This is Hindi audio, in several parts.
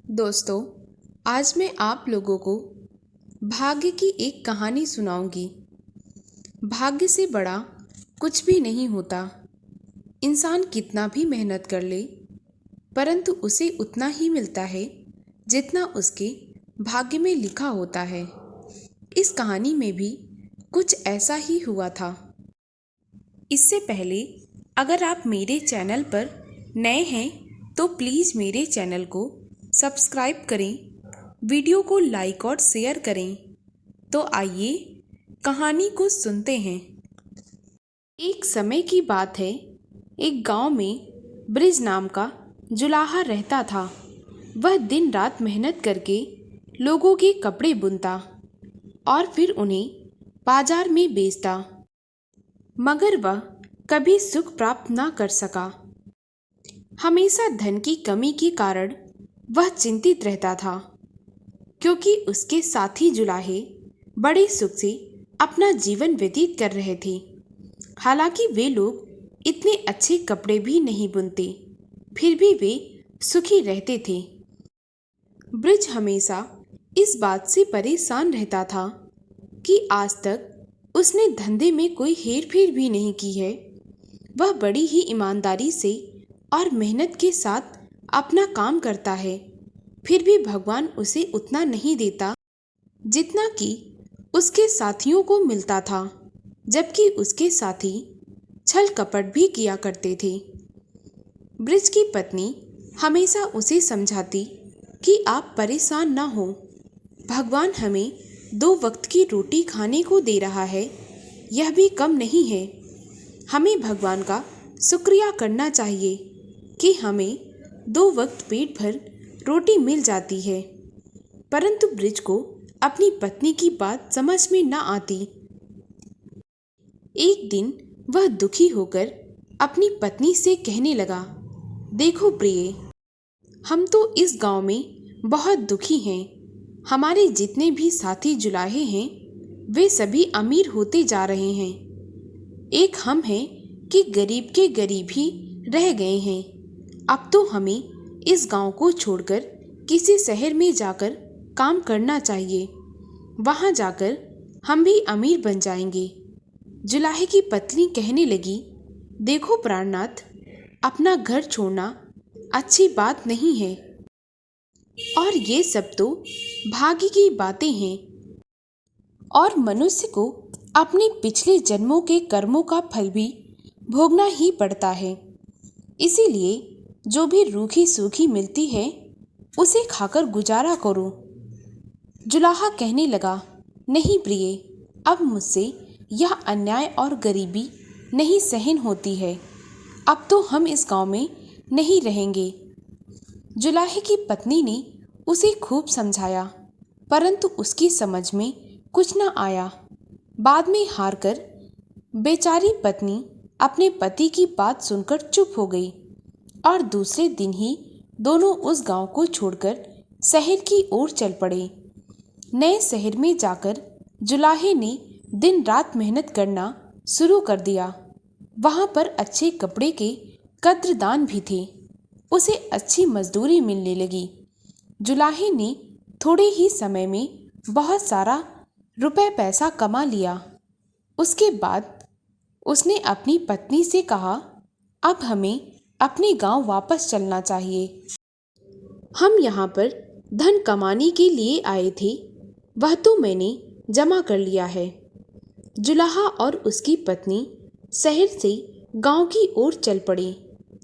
दोस्तों, आज मैं आप लोगों को भाग्य की एक कहानी सुनाऊंगी। भाग्य से बड़ा कुछ भी नहीं होता। इंसान कितना भी मेहनत कर ले, परंतु उसे उतना ही मिलता है जितना उसके भाग्य में लिखा होता है। इस कहानी में भी कुछ ऐसा ही हुआ था। इससे पहले अगर आप मेरे चैनल पर नए हैं तो प्लीज़ मेरे चैनल को सब्सक्राइब करें, वीडियो को लाइक और शेयर करें। तो आइए कहानी को सुनते हैं। एक समय की बात है, एक गांव में ब्रिज नाम का जुलाहा रहता था। वह दिन रात मेहनत करके लोगों के कपड़े बुनता और फिर उन्हें बाजार में बेचता, मगर वह कभी सुख प्राप्त ना कर सका। हमेशा धन की कमी के कारण वह चिंतित रहता था, क्योंकि उसके साथी जुलाहे बड़े सुख से अपना जीवन व्यतीत कर रहे थे। हालांकि वे लोग इतने अच्छे कपड़े भी नहीं बुनते, फिर भी वे सुखी रहते थे। ब्रिज हमेशा इस बात से परेशान रहता था कि आज तक उसने धंधे में कोई हेर फेर भी नहीं की है। वह बड़ी ही ईमानदारी से और मेहनत के साथ अपना काम करता है, फिर भी भगवान उसे उतना नहीं देता जितना कि उसके साथियों को मिलता था, जबकि उसके साथी छल कपट भी किया करते थे। ब्रिज की पत्नी हमेशा उसे समझाती कि आप परेशान ना हो, भगवान हमें 2 वक्त की रोटी खाने को दे रहा है, यह भी कम नहीं है। हमें भगवान का शुक्रिया करना चाहिए कि हमें 2 वक्त पेट भर रोटी मिल जाती है। परंतु ब्रिज को अपनी पत्नी की बात समझ में न आती। एक दिन वह दुखी होकर अपनी पत्नी से कहने लगा, देखो प्रिय, हम तो इस गांव में बहुत दुखी हैं। हमारे जितने भी साथी जुलाहे हैं वे सभी अमीर होते जा रहे हैं। एक हम हैं कि गरीब के गरीब ही रह गए हैं। अब तो हमें इस गांव को छोड़कर किसी शहर में जाकर काम करना चाहिए। वहां जाकर हम भी अमीर बन जाएंगे। जुलाहे की पत्नी कहने लगी, देखो प्राणनाथ, अपना घर छोड़ना अच्छी बात नहीं है, और ये सब तो भाग्य की बातें हैं, और मनुष्य को अपने पिछले जन्मों के कर्मों का फल भी भोगना ही पड़ता है। इसीलिए जो भी रूखी सूखी मिलती है उसे खाकर गुजारा करो। जुलाहा कहने लगा, नहीं प्रिय, अब मुझसे यह अन्याय और गरीबी नहीं सहन होती है। अब तो हम इस गांव में नहीं रहेंगे। जुलाहे की पत्नी ने उसे खूब समझाया, परंतु उसकी समझ में कुछ न आया। बाद में हारकर बेचारी पत्नी अपने पति की बात सुनकर चुप हो गई और दूसरे दिन ही दोनों उस गांव को छोड़कर शहर की ओर चल पड़े। नए शहर में जाकर जुलाहे ने दिन रात मेहनत करना शुरू कर दिया। वहां पर अच्छे कपड़े के कद्रदान भी थे। उसे अच्छी मजदूरी मिलने लगी। जुलाहे ने थोड़े ही समय में बहुत सारा रुपए पैसा कमा लिया। उसके बाद उसने अपनी पत्नी से कहा, अब हमें अपने गांव वापस चलना चाहिए। हम यहाँ पर धन कमाने के लिए आए थे, वह तो मैंने जमा कर लिया है। जुलाहा और उसकी पत्नी शहर से गांव की ओर चल पड़े।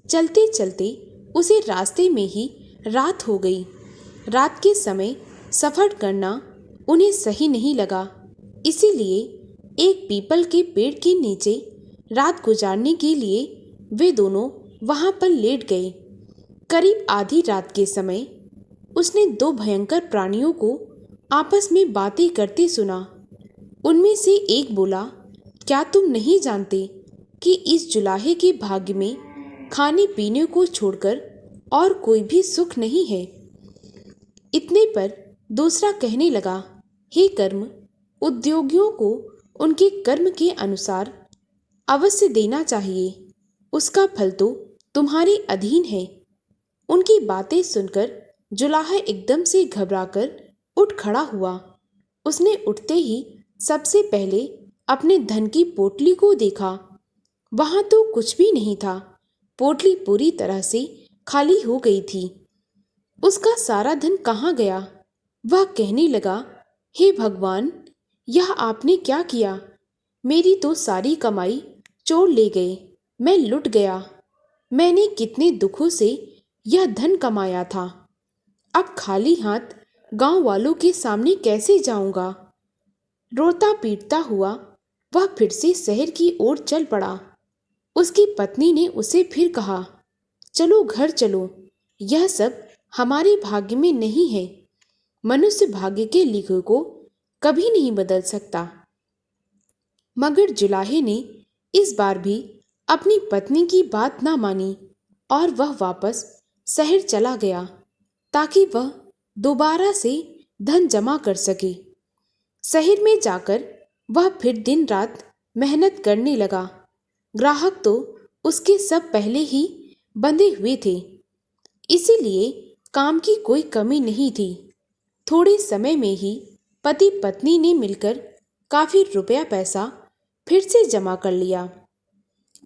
चलते चलते उसे रास्ते में ही रात हो गई। रात के समय सफर करना उन्हें सही नहीं लगा, इसीलिए एक पीपल के पेड़ के नीचे रात गुजारने के लिए वे दोनों वहां पर लेट गए। करीब आधी रात के समय उसने 2 भयंकर प्राणियों को आपस में बातें करते सुना। उनमें से एक बोला, क्या तुम नहीं जानते कि इस जुलाहे के भाग्य में खाने पीने को छोड़कर और कोई भी सुख नहीं है? इतने पर दूसरा कहने लगा, हे कर्म, उद्योगियों को उनके कर्म के अनुसार अवश्य देना चाहिए, उसका फल तो तुम्हारे अधीन है। उनकी बातें सुनकर जुलाहा एकदम से घबराकर उठ खड़ा हुआ। उसने उठते ही सबसे पहले अपने धन की पोटली को देखा। वहां तो कुछ भी नहीं था। पोटली पूरी तरह से खाली हो गई थी। उसका सारा धन कहाँ गया? वह कहने लगा, हे भगवान, यह आपने क्या किया? मेरी तो सारी कमाई चोर ले गए। मैं लुट गया। मैंने कितने दुखों से यह धन कमाया था। अब खाली हाथ गांव वालों के सामने कैसे जाऊंगा? रोता पीटता हुआ वह फिर से शहर की ओर चल पड़ा। उसकी पत्नी ने उसे फिर कहा, चलो घर चलो, यह सब हमारे भाग्य में नहीं है। मनुष्य भाग्य के लिखे को कभी नहीं बदल सकता। मगर जुलाहे ने इस बार भी अपनी पत्नी की बात ना मानी और वह वापस शहर चला गया ताकि वह दोबारा से धन जमा कर सके। शहर में जाकर वह फिर दिन रात मेहनत करने लगा। ग्राहक तो उसके सब पहले ही बंधे हुए थे, इसीलिए काम की कोई कमी नहीं थी। थोड़े समय में ही पति पत्नी ने मिलकर काफी रुपया पैसा फिर से जमा कर लिया।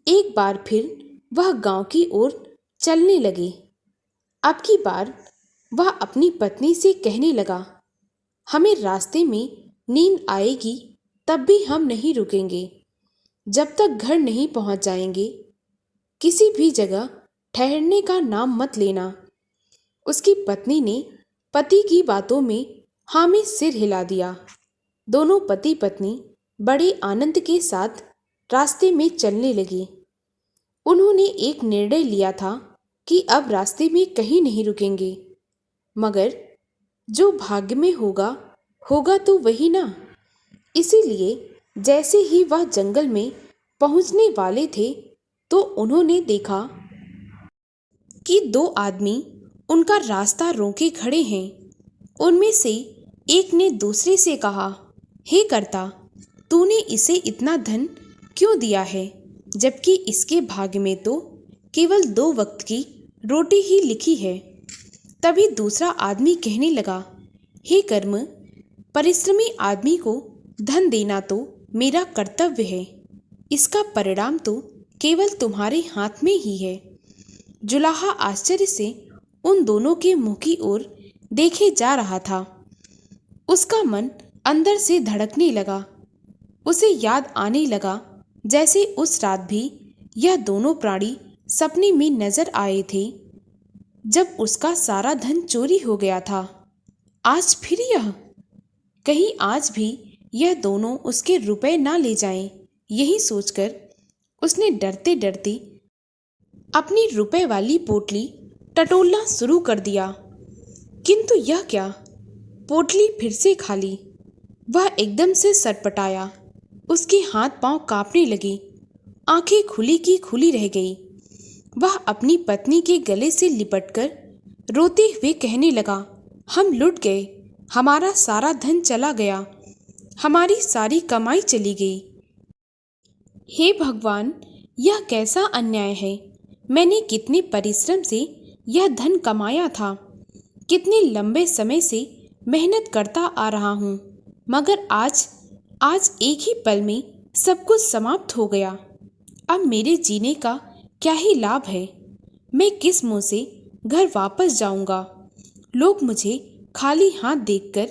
एक बार फिर वह गांव की ओर चलने लगे। अब की बार वह अपनी पत्नी से कहने लगा, हमें रास्ते में नींद आएगी तब भी हम नहीं रुकेंगे। जब तक घर नहीं पहुंच जाएंगे, किसी भी जगह ठहरने का नाम मत लेना। उसकी पत्नी ने पति की बातों में हाँ में सिर हिला दिया। दोनों पति पत्नी बड़े आनंद के साथ रास्ते में चलने लगे। उन्होंने एक निर्णय लिया था कि अब रास्ते में कहीं नहीं रुकेंगे। मगर जो भाग्य में होगा होगा तो वही ना। इसीलिए जैसे ही वह जंगल में पहुंचने वाले थे तो उन्होंने देखा कि दो आदमी उनका रास्ता रोके खड़े हैं। उनमें से एक ने दूसरे से कहा, हे कर्ता, तूने इसे इतना धन क्यों दिया है, जबकि इसके भाग्य में तो केवल 2 वक्त की रोटी ही लिखी है। तभी दूसरा आदमी कहने लगा, हे कर्म, परिश्रमी आदमी को धन देना तो मेरा कर्तव्य है। इसका परिणाम तो केवल तुम्हारे हाथ में ही है। जुलाहा आश्चर्य से उन दोनों के मुंह की ओर देखे जा रहा था। उसका मन अंदर से धड़कने लगा। उसे याद आने लगा जैसे उस रात भी यह दोनों प्राणी सपने में नजर आए थे, जब उसका सारा धन चोरी हो गया था। आज फिर यह, कहीं आज भी यह दोनों उसके रुपए ना ले जाएं। यही सोचकर उसने डरते डरते अपनी रुपए वाली पोटली टटोलना शुरू कर दिया। किंतु यह क्या, पोटली फिर से खाली। वह एकदम से सटपटाया। उसके हाथ पांव कांपने लगे। आंखें खुली की खुली रह गई। वह अपनी पत्नी के गले से लिपटकर रोते हुए कहने लगा, हम लुट गए। हमारा सारा धन चला गया। हमारी सारी कमाई चली गई। हे भगवान, यह कैसा अन्याय है। मैंने कितने परिश्रम से यह धन कमाया था। कितने लंबे समय से मेहनत करता आ रहा हूँ, मगर आज एक ही पल में सब कुछ समाप्त हो गया। अब मेरे जीने का क्या ही लाभ है। मैं किस मुंह से घर वापस जाऊंगा। लोग मुझे खाली हाथ देखकर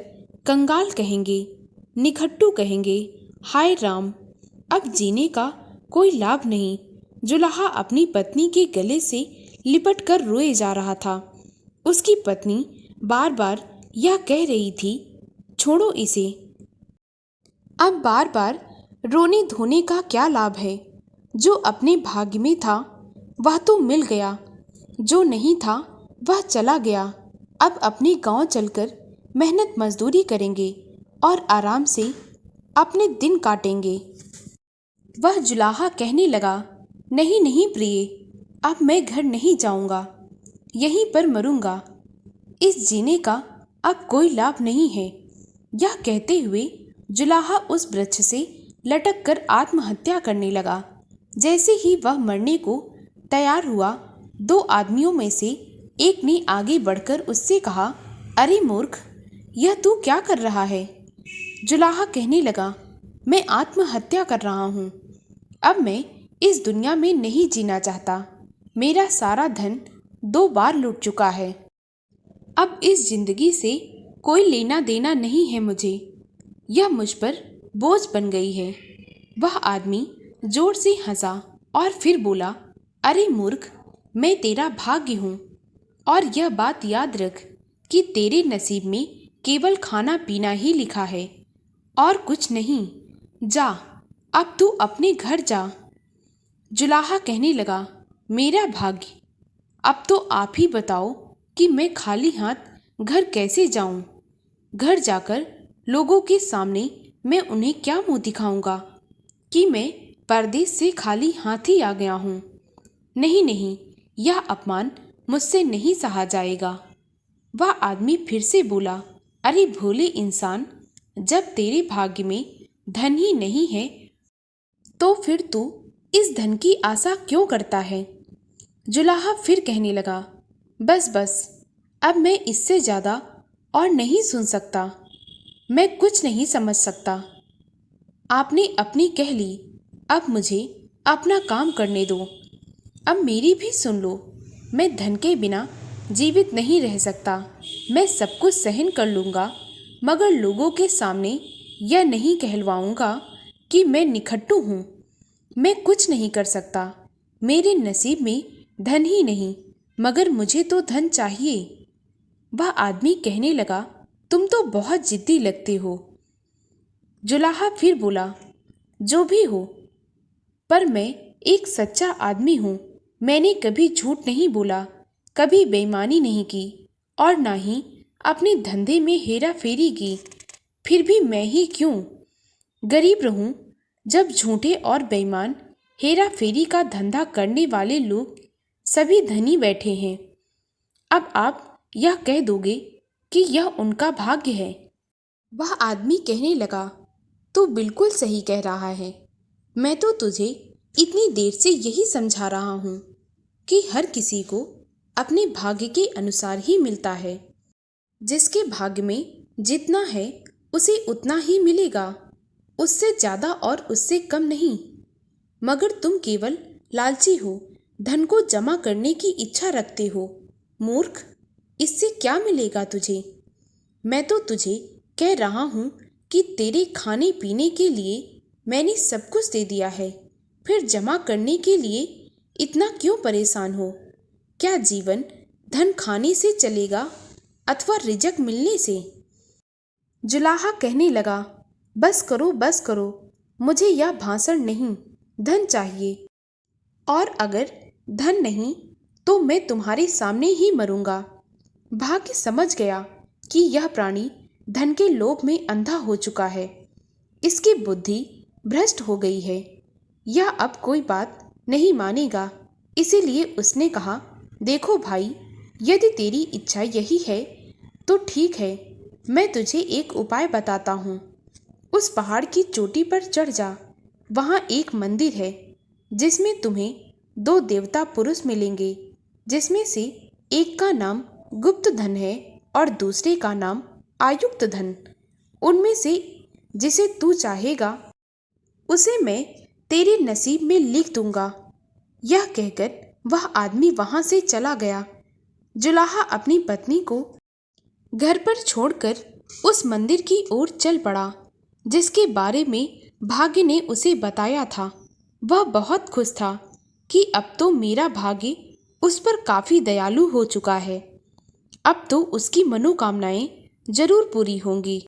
कंगाल कहेंगे, निखट्टू कहेंगे। हाय राम, अब जीने का कोई लाभ नहीं। जुलाहा अपनी पत्नी के गले से लिपट कर रोए जा रहा था। उसकी पत्नी बार बार यह कह रही थी, छोड़ो इसे। अब बार बार रोने धोने का क्या लाभ है। जो अपने भाग्य में था वह तो मिल गया, जो नहीं था वह चला गया। अब अपने गांव चलकर मेहनत मजदूरी करेंगे और आराम से अपने दिन काटेंगे। वह जुलाहा कहने लगा, नहीं नहीं प्रिय, अब मैं घर नहीं जाऊंगा, यहीं पर मरूंगा। इस जीने का अब कोई लाभ नहीं है। यह कहते हुए जुलाहा उस वृक्ष से लटक कर आत्महत्या करने लगा। जैसे ही वह मरने को तैयार हुआ, 2 आदमियों में से एक ने आगे बढ़कर उससे कहा, अरे मूर्ख, यह तू क्या कर रहा है? जुलाहा कहने लगा, मैं आत्महत्या कर रहा हूँ। अब मैं इस दुनिया में नहीं जीना चाहता। मेरा सारा धन 2 बार लूट चुका है। अब इस जिंदगी से कोई लेना देना नहीं है मुझे। यह मुझ पर बोझ बन गई है। वह आदमी जोर से हंसा और फिर बोला, अरे मूर्ख, मैं तेरा भाग्य हूँ और यह बात याद रख कि तेरे नसीब में केवल खाना पीना ही लिखा है और कुछ नहीं। जा, अब तू अपने घर जा। जुलाहा कहने लगा, मेरा भाग्य? अब तो आप ही बताओ कि मैं खाली हाथ घर कैसे जाऊं? घर जाकर लोगों के सामने मैं उन्हें क्या मुंह दिखाऊंगा कि मैं परदेश से खाली हाथ ही आ गया हूँ? नहीं नहीं, यह अपमान मुझसे नहीं सहा जाएगा। वह आदमी फिर से बोला, अरे भोले इंसान, जब तेरे भाग्य में धन ही नहीं है तो फिर तू इस धन की आशा क्यों करता है? जुलाहा फिर कहने लगा, बस बस, अब मैं इससे ज़्यादा और नहीं सुन सकता। मैं कुछ नहीं समझ सकता। आपने अपनी कह ली, अब मुझे अपना काम करने दो। अब मेरी भी सुन लो। मैं धन के बिना जीवित नहीं रह सकता। मैं सब कुछ सहन कर लूँगा, मगर लोगों के सामने यह नहीं कहलवाऊँगा कि मैं निखट्टू हूँ। मैं कुछ नहीं कर सकता। मेरे नसीब में धन ही नहीं, मगर मुझे तो धन चाहिए। वह आदमी कहने लगा, तुम तो बहुत जिद्दी लगते हो। जुलाहा फिर बोला, जो भी हो, पर मैं एक सच्चा आदमी हूँ। मैंने कभी झूठ नहीं बोला, कभी बेईमानी नहीं की और ना ही अपने धंधे में हेरा फेरी की। फिर भी मैं ही क्यों गरीब रहूं, जब झूठे और बेईमान हेरा फेरी का धंधा करने वाले लोग सभी धनी बैठे हैं। अब आप यह कह दोगे कि यह उनका भाग्य है। वह आदमी कहने लगा, तू बिल्कुल सही कह रहा है। मैं तो तुझे इतनी देर से यही समझा रहा हूँ कि हर किसी को अपने भाग्य के अनुसार ही मिलता है। जिसके भाग्य में जितना है उसे उतना ही मिलेगा, उससे ज़्यादा और उससे कम नहीं। मगर तुम केवल लालची हो, धन को जमा करने की इच्छा रखते हो। मूर्ख, इससे क्या मिलेगा तुझे? मैं तो तुझे कह रहा हूँ कि तेरे खाने पीने के लिए मैंने सब कुछ दे दिया है, फिर जमा करने के लिए इतना क्यों परेशान हो? क्या जीवन धन खाने से चलेगा अथवा रिजक मिलने से? जुलाहा कहने लगा, बस करो बस करो, मुझे यह भाषण नहीं, धन चाहिए। और अगर धन नहीं तो मैं तुम्हारे सामने ही मरूंगा। भाग्य समझ गया कि यह प्राणी धन के लोभ में अंधा हो चुका है। इसकी बुद्धि भ्रष्ट हो गई है। यह अब कोई बात नहीं मानेगा। इसीलिए उसने कहा, देखो भाई, यदि तेरी इच्छा यही है तो ठीक है, मैं तुझे एक उपाय बताता हूँ। उस पहाड़ की चोटी पर चढ़ जा। वहाँ एक मंदिर है जिसमें तुम्हें 2 देवता पुरुष मिलेंगे, जिसमें से एक का नाम गुप्त धन है और दूसरे का नाम आयुक्त धन। उनमें से जिसे तू चाहेगा उसे मैं तेरे नसीब में लिख दूंगा। यह कहकर वह आदमी वहां से चला गया। जुलाहा अपनी पत्नी को घर पर छोड़कर उस मंदिर की ओर चल पड़ा जिसके बारे में भाग्य ने उसे बताया था। वह बहुत खुश था कि अब तो मेरा भाग्य उस पर काफी दयालु हो चुका है। अब तो उसकी मनोकामनाएं जरूर पूरी होंगी।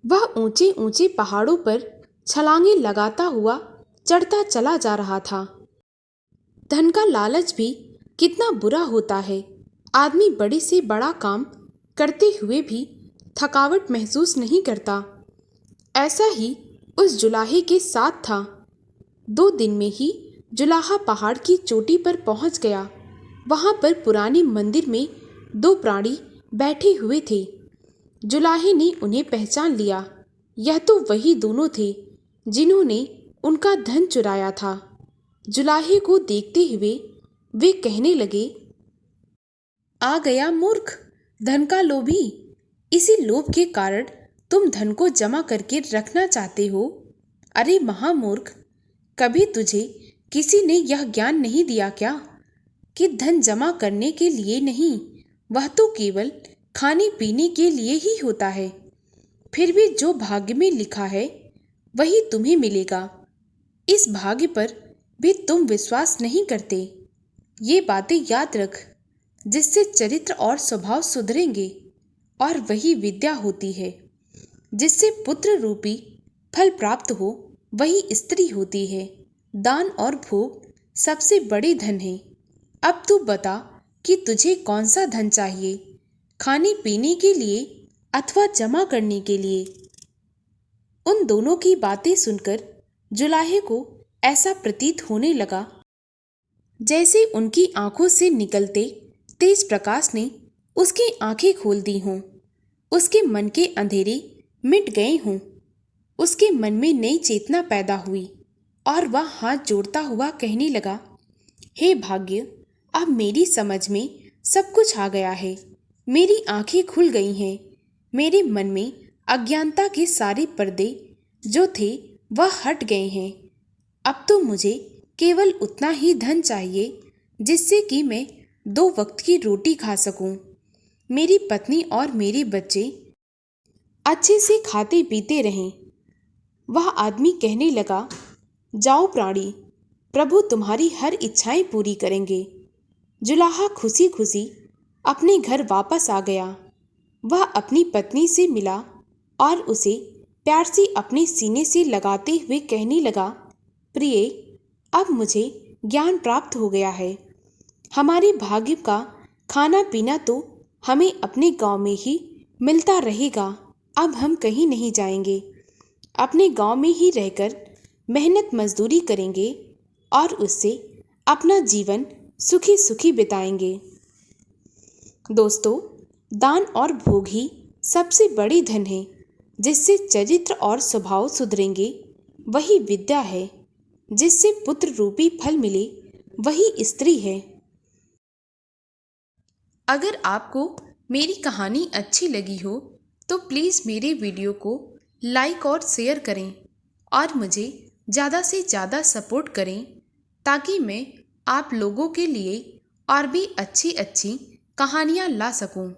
वह ऊंचे ऊंचे पहाड़ों पर छलांगे लगाता हुआ चढ़ता चला जा रहा था। धन का लालच भी कितना बुरा होता है। आदमी बड़े से बड़ा काम करते हुए भी थकावट महसूस नहीं करता। ऐसा ही उस जुलाहे के साथ था। 2 दिन में ही जुलाहा पहाड़ की चोटी पर पहुंच गया। वहां पर पुराने मंदिर में 2 प्राणी बैठे हुए थे। जुलाहे ने उन्हें पहचान लिया। यह तो वही दोनों थे जिन्होंने उनका धन चुराया था। जुलाहे को देखते हुए वे कहने लगे, आ गया मूर्ख, धन का लोभी। इसी लोभ के कारण तुम धन को जमा करके रखना चाहते हो। अरे महामूर्ख, कभी तुझे किसी ने यह ज्ञान नहीं दिया क्या कि धन जमा करने के लिए नहीं, वह तो केवल खाने पीने के लिए ही होता है। फिर भी जो भाग्य में लिखा है वही तुम्हें मिलेगा। इस भाग्य पर भी तुम विश्वास नहीं करते। ये बातें याद रख, जिससे चरित्र और स्वभाव सुधरेंगे। और वही विद्या होती है जिससे पुत्र रूपी फल प्राप्त हो, वही स्त्री होती है। दान और भोग सबसे बड़े धन है। अब तू बता कि तुझे कौन सा धन चाहिए, खाने पीने के लिए अथवा जमा करने के लिए। उन दोनों की बातें सुनकर जुलाहे को ऐसा प्रतीत होने लगा जैसे उनकी आंखों से निकलते तेज प्रकाश ने उसकी आंखें खोल दी हों, उसके मन के अंधेरे मिट गए हों, उसके मन में नई चेतना पैदा हुई और वह हाथ जोड़ता हुआ कहने लगा, हे भाग्य, अब मेरी समझ में सब कुछ आ गया है। मेरी आंखें खुल गई हैं। मेरे मन में अज्ञानता के सारे पर्दे जो थे वह हट गए हैं। अब तो मुझे केवल उतना ही धन चाहिए जिससे कि मैं 2 वक्त की रोटी खा सकूं। मेरी पत्नी और मेरे बच्चे अच्छे से खाते पीते रहें। वह आदमी कहने लगा, जाओ प्राणी, प्रभु तुम्हारी हर इच्छाएं पूरी करेंगे। जुलाहा खुशी खुशी अपने घर वापस आ गया। वह अपनी पत्नी से मिला और उसे प्यार से अपने सीने से लगाते हुए कहने लगा, प्रिय, अब मुझे ज्ञान प्राप्त हो गया है। हमारे भाग्य का खाना पीना तो हमें अपने गांव में ही मिलता रहेगा। अब हम कहीं नहीं जाएंगे। अपने गांव में ही रहकर मेहनत मजदूरी करेंगे और उससे अपना जीवन सुखी सुखी बिताएंगे। दोस्तों, दान और भोग ही सबसे बड़ी धन है जिससे चरित्र और स्वभाव सुधरेंगे। वही विद्या है जिससे पुत्र रूपी फल मिले, वही स्त्री है। अगर आपको मेरी कहानी अच्छी लगी हो तो प्लीज़ मेरे वीडियो को लाइक और शेयर करें और मुझे ज़्यादा से ज़्यादा सपोर्ट करें ताकि मैं आप लोगों के लिए और भी अच्छी अच्छी कहानियाँ ला सकूं।